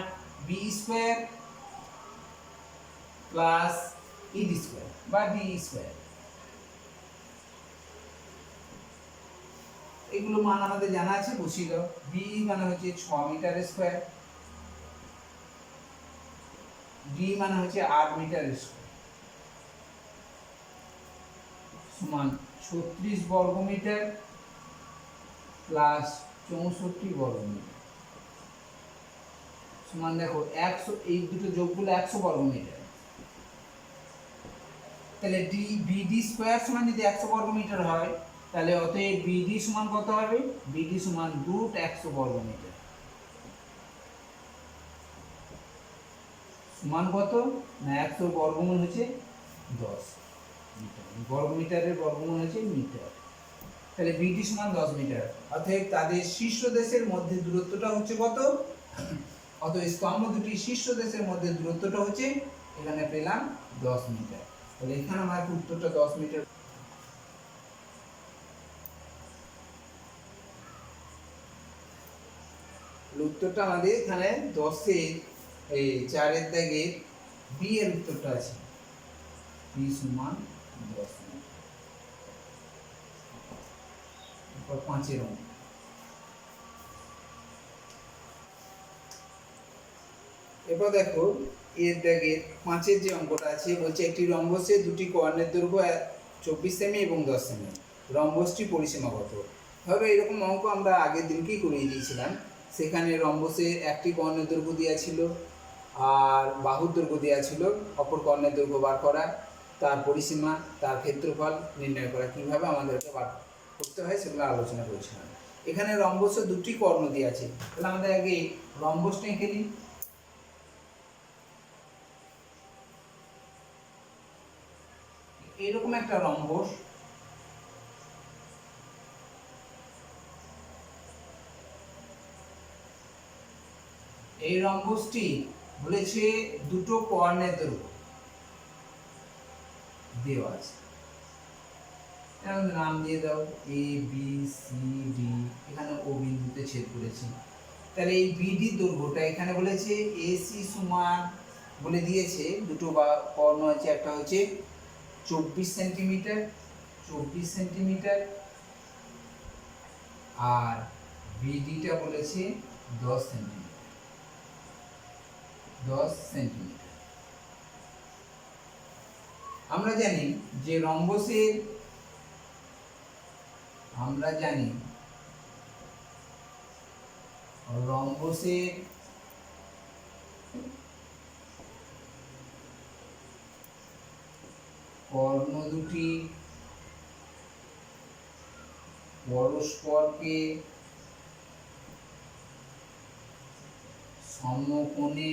B square plus ED square বা ডি স্কয়ার। এগুলো মান আমাদের জানা আছে, বসিয়ে দাও। বি মানে হচ্ছে 6 মিটার স্কয়ার, ডি মানে হচ্ছে 8 মিটার স্কয়ার সমান 36 বর্গমিটার প্লাস 64 বর্গমিটার সমান, দেখো 100, এই দুটো যোগ করলে 100 বর্গমিটার। তাহলে ডি বিডি স্কয়ার সমান যদি 100 বর্গমিটার হয় তাহলে অতএব বিডি সমান কত হবে? বিডি সমান রুট 100 বর্গমিটার সমান কত না 100 বর্গমূল হচ্ছে 10 মিটার, বর্গমিটারের বর্গমূল হচ্ছে মিটার। তাহলে বিডি সমান 10 মিটার। অতএব তাদের শীর্ষ দেশের মধ্যে দূরত্বটা হচ্ছে কত? অতএব স্তম্ভ দুটি শীর্ষ দেশের মধ্যে দূরত্বটা হচ্ছে, এখানে পেলাম 10 মিটার। তাহলে এখানে আমার উত্তরটা 10 মিটার। উত্তরটা আমাদের এখানে 10-এর এই 4-এর দাগে বি এর উত্তরটা আছে, বি সমান 10 মিটার। এরপর 5-এর অঙ্ক। এরপর দেখো এর দাগের 5-এর যে অঙ্কটা আছে, বলছে একটি রম্বসের দুটি কর্ণের দৈর্ঘ্য 24 সেমি এবং 10 সেমি, রম্বসটি পরিসীমা কত? ধরো এরকম অঙ্ক আমরা আগের দিনকেই করিয়ে দিয়েছিলাম। সেখানে রম্বসের একটি কর্ণের দৈর্ঘ্য দেওয়া ছিল আর বাহুর দৈর্ঘ্য দেওয়া ছিল, অপর কর্ণের দৈর্ঘ্য বার করা, তার পরিসীমা, তার ক্ষেত্রফল নির্ণয় করা, কীভাবে আমাদেরকে বার করতে হয় সেগুলো আলোচনা করেছিলাম। এখানে রম্বসের দুটি কর্ণ দেওয়া আছে, তাহলে আমাদের আগে রম্বসটা এঁকে নিই। এরকম একটা রম্বস, এই রম্বসটি বলেছে দুটো কর্ণের দৈর্ঘ্য দেওয়া আছে, নাম দিয়ে দাও এ বি সি ডি, এখানে ও বিন্দুতে ছেদ করেছে। তাহলে এই বিডি দৈর্ঘ্যটা এখানে বলেছে এসি সমান বলে দিয়েছে দুটো কর্ণ আছে, একটা হচ্ছে 24 সেন্টিমিটার, 24 সেন্টিমিটার, আর বিডিটা বলেছে 10 সেন্টিমিটার, 10 সেন্টিমিটার। আমরা জানি যে রম্বসের কর্ণ দুটি পরস্পরকে সমকোণে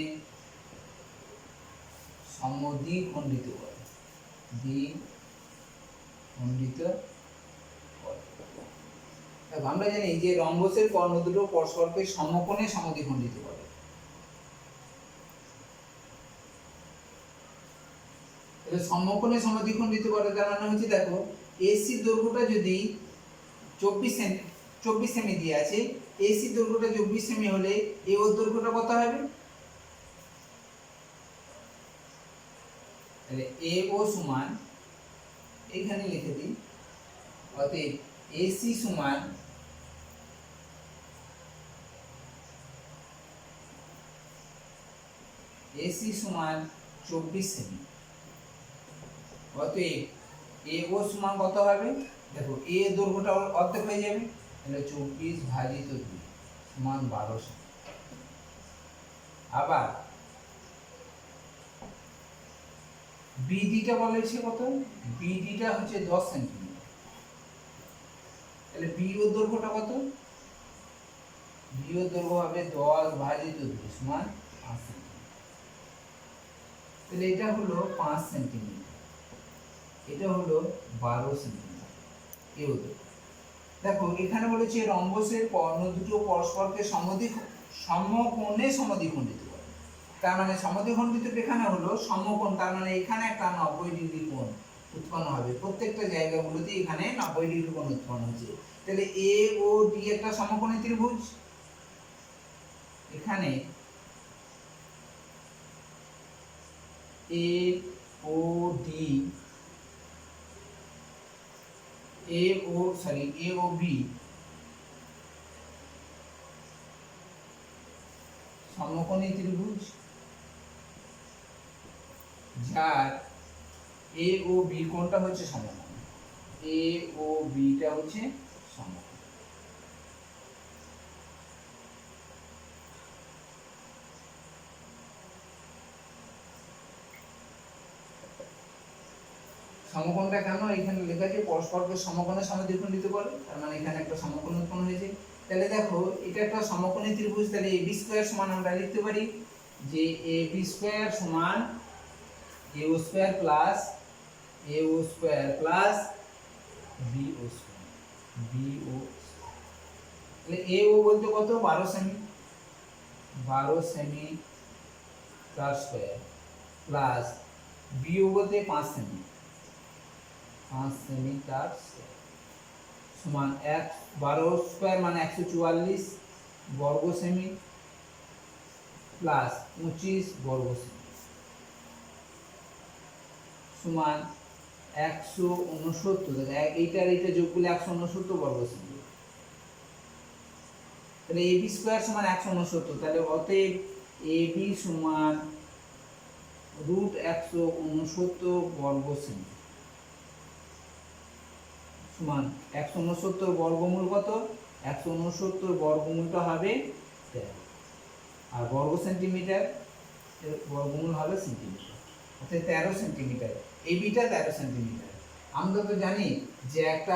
সমদ্বিখণ্ডিত করে, দ্বিখণ্ডিত করে। আমরা জানি যে রম্বসের কর্ণ দুটো পরস্পরকে সমকোণে সমদ্বিখণ্ডিত করে। সমকোণে সমদ্বিখণ্ডিত করে তার মানে হচ্ছে, দেখো এসি দৈর্ঘ্যটা যদি 24 সেমি দিয়ে আছে, এসি দৈর্ঘ্যটা 24 সেমি হলে এ ওর দৈর্ঘ্যটা কত হবে? তাহলে এ ও সমান, এখানে লিখে দিই, অতএব এসি সমান এসি সমান 24 সেমি। অতএব এ ও সমান কত হবে? দেখো এ দৈর্ঘ্যটা অর্ধেক হয়ে যাবে, তাহলে 24 ভাজিত 2 সমান 12 সেমি। আবার বিডিটা বলেছে কত? বিডিটা হচ্ছে 10 সেন্টিমিটার, তাহলে বি ও দৈর্ঘ্যটা কত? বি ও দৈর্ঘ্য হবে 10 ভাজিত 2 সমান 5 সেন্টিমিটার। তাহলে এটা হলো 5 সেন্টিমিটার, এটা হলো 12 সেন্টিমিটার এ ও দৈর্ঘ্য। দেখো এখানে বলেছে রম্বসের কর্ণ দুটো পরস্পরকে সমকোণে সমদ্বিখণ্ডিত করে। তার মানে সমদ্বিখণ্ডিত এখানে হলো সমকোণ, তার মানে এখানে একটা 90 ডিগ্রি কোণ উৎপন্ন হবে। প্রত্যেকটা জায়গাগুলোতে এখানে 90 ডিগ্রি কোণ উৎপন্ন হচ্ছে। তাহলে এ ও ডি একটা সমকোণী ত্রিভুজ। এখানে এ ও ডি, এ ও বি সমকোণী ত্রিভুজ, যার এ ও বি কোণটা হচ্ছে সমকোণ, এ ও বিটা হচ্ছে সমকোণ। সমকোণটা কেন এখানে লেখা আছে? পরস্পরকে সমকোণে সমদ্বিখণ্ডিত করে, তার মানে এখানে একটা সমকোণ উৎপন্ন হয়েছে। তাহলে দেখো এটা একটা সমকোণী ত্রিভুজ, তাহলে এ বি স্কয়ার সমান আমরা লিখতে পারি যে এ বি স্কয়ার সমান এ ও স্কয়ার প্লাস বি ও স্কয়ার, বি ও। তাহলে এ ও বলতে কত? 12 সেমি, 12 সেমি তার স্কয়ার, প্লাস বি ও বলতে 5 সেমি, 5 সেমি তার স্কয়ার, সমান 12 স্কয়ার মানে 144 বর্গ সেমি, প্লাস 25 বর্গ সেমি, সমান 169। এইটার এইটা যোগ করলে 169 বর্গ সেমি। তাহলে এ বি স্কয়ার সমান 169, তাহলে অতএব এ বি সমান √169 বর্গ সেমি, সমান 169 বর্গমূল কত? 169 বর্গমূলটা হবে 13, আর বর্গ সেন্টিমিটার এর বর্গমূল হবে সেন্টিমিটার, অর্থাৎ 13 সেন্টিমিটার। এই বিটা 13 সেন্টিমিটার। আমরা তো জানি যে একটা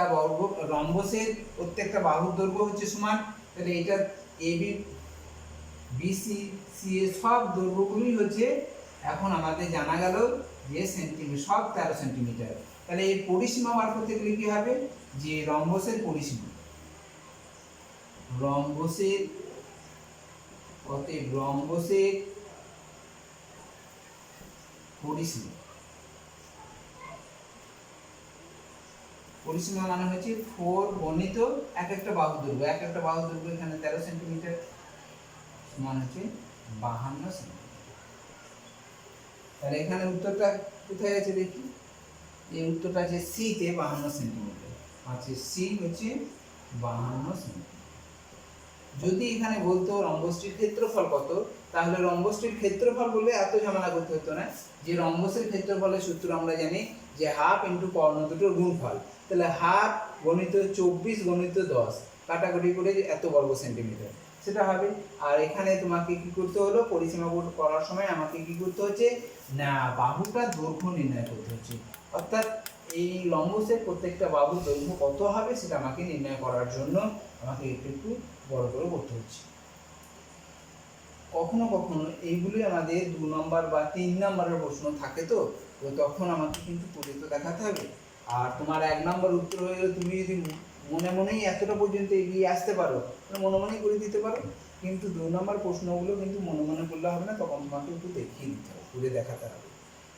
রম্বসের প্রত্যেকটা বাহুর দৈর্ঘ্য হচ্ছে সমান, তাহলে এটা এ বি বিসি সি এ সব দৈর্ঘ্যগুলোই হচ্ছে এখন আমাদের জানা গেল যে সেন্টিমিটার, সব 13 সেন্টিমিটার। তাহলে এই পরিসীমা বার করতে গেলে কি হবে? যে রম্বসের পরিসীমা, রম্বসের পরিসীমা, পরিসীমা মানে হচ্ছে 4 গণিত এক একটা বাহু দৈর্ঘ্য, এক একটা বাহু দৈর্ঘ্য এখানে 13 সেন্টিমিটার, সমান হচ্ছে 52 সেন্টিমিটার। তাহলে এখানে উত্তরটা কোথায় আছে দেখি, এই উত্তরটা আছে সিতে 52 সেন্টিমিটার আছে, সি হচ্ছে 52 সেন্টিমিটার। যদি এখানে বলতো রম্বসটির ক্ষেত্রফল কত, তাহলে রম্বসটির ক্ষেত্রফল বলে এত ঝামেলা করতে হতো না। যে রম্বসের ক্ষেত্রফলের সূত্র আমরা জানি যে হাফ ইন্টু কর্ণ দুটোর গুণফল, তাহলে হাফ গণিত 24 গণিত 10 কাটাকুটি করে এত বর্গ সেন্টিমিটার সেটা হবে। আর এখানে তোমাকে কি করতে হলো, পরিসীমা করার সময় আমাকে কি করতে হচ্ছে না, বাহুটার দৈর্ঘ্য নির্ণয় করতে হচ্ছে, অর্থাৎ এই লম্বসের প্রত্যেকটা বাহুর দৈর্ঘ্য কত হবে সেটা আমাকে নির্ণয় করার জন্য আমাকে একটু একটু বড় করে করতে হচ্ছে। কখনো কখনো এইগুলি আমাদের 2 নম্বর বা 3 নম্বরের প্রশ্ন থাকে, তো তখন আমাকে কিন্তু করে তো দেখাতে হবে। আর তোমার 1 নম্বর উত্তর হয়ে গেলে তুমি যদি মনে মনেই এতটা পর্যন্ত এগিয়ে আসতে পারো তাহলে মনে মনেই করে দিতে পারো, কিন্তু 2 নম্বর প্রশ্নগুলো কিন্তু মনে মনে করলে হবে না, তখন তোমাকে একটু দেখিয়ে দিতে হবে, করে দেখাতে হবে।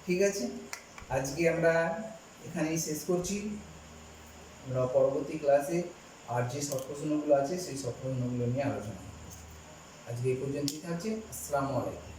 ঠিক আছে, আজকে আমরা এখানেই শেষ করছি। আমরা পরবর্তী ক্লাসে আর যে শর্ট প্রশ্নগুলো আছে সেই শর্ট প্রশ্নগুলো নিয়ে আলোচনা করব। আজকে এই পর্যন্তই থাকছে। আসসালামু আলাইকুম।